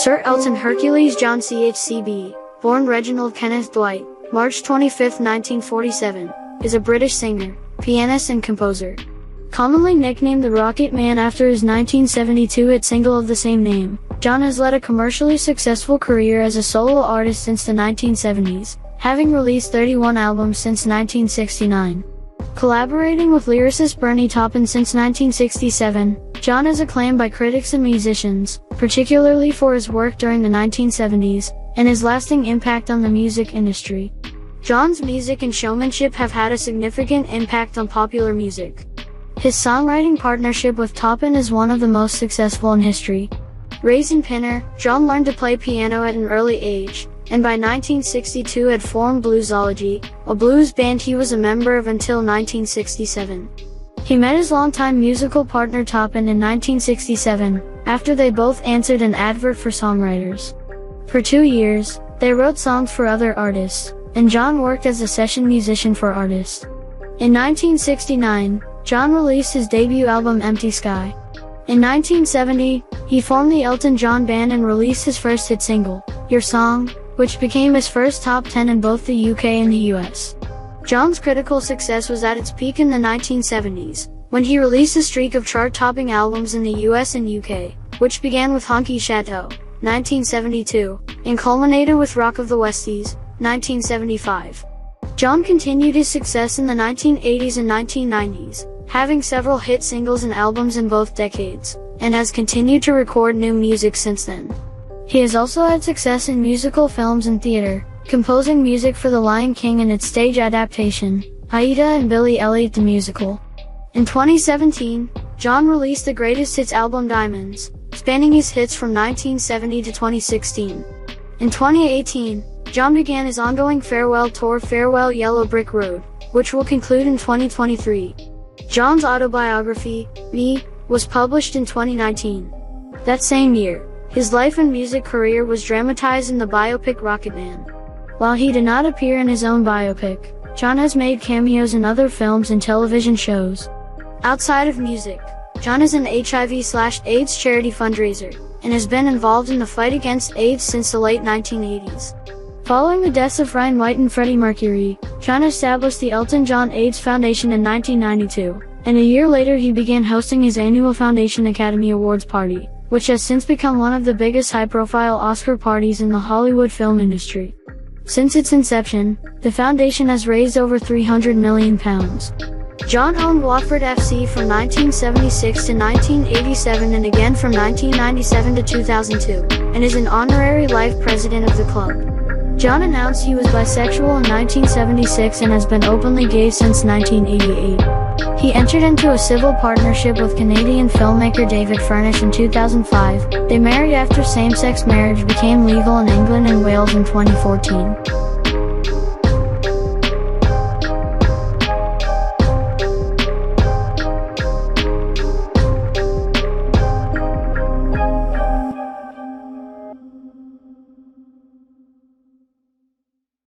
Sir Elton Hercules John CHCB, born Reginald Kenneth Dwight, March 25, 1947, is a British singer, pianist and composer. Commonly nicknamed the Rocket Man after his 1972 hit single of the same name, John has led a commercially successful career as a solo artist since the 1970s, having released 31 albums since 1969. Collaborating with lyricist Bernie Taupin since 1967, John is acclaimed by critics and musicians, particularly for his work during the 1970s, and his lasting impact on the music industry. John's music and showmanship have had a significant impact on popular music. His songwriting partnership with Taupin is one of the most successful in history. Raised in Pinner, John learned to play piano at an early age, and by 1962 had formed Bluesology, a blues band he was a member of until 1967. He met his longtime musical partner Taupin in 1967, after they both answered an advert for songwriters. For 2 years, they wrote songs for other artists, and John worked as a session musician for artists. In 1969, John released his debut album Empty Sky. In 1970, he formed the Elton John Band and released his first hit single, Your Song, which became his first top 10 in both the UK and the US. John's critical success was at its peak in the 1970s, when he released a streak of chart-topping albums in the US and UK, which began with Honky Chateau, 1972, and culminated with Rock of the Westies, 1975. John continued his success in the 1980s and 1990s, having several hit singles and albums in both decades, and has continued to record new music since then. He has also had success in musical films and theater, composing music for The Lion King and its stage adaptation, Aida and Billy Elliot the Musical. In 2017, John released the greatest hits album Diamonds, spanning his hits from 1970 to 2016. In 2018, John began his ongoing farewell tour Farewell Yellow Brick Road, which will conclude in 2023. John's autobiography, Me, was published in 2019. That same year, his life and music career was dramatized in the biopic Rocket Man. While he did not appear in his own biopic, John has made cameos in other films and television shows. Outside of music, John is an HIV/AIDS charity fundraiser, and has been involved in the fight against AIDS since the late 1980s. Following the deaths of Ryan White and Freddie Mercury, John established the Elton John AIDS Foundation in 1992, and a year later he began hosting his annual Foundation Academy Awards party, which has since become one of the biggest high-profile Oscar parties in the Hollywood film industry. Since its inception, the foundation has raised over £300 million. John owned Watford FC from 1976 to 1987 and again from 1997 to 2002, and is an honorary life president of the club. John announced he was bisexual in 1976 and has been openly gay since 1988. He entered into a civil partnership with Canadian filmmaker David Furnish in 2005. They married after same-sex marriage became legal in England and Wales in 2014.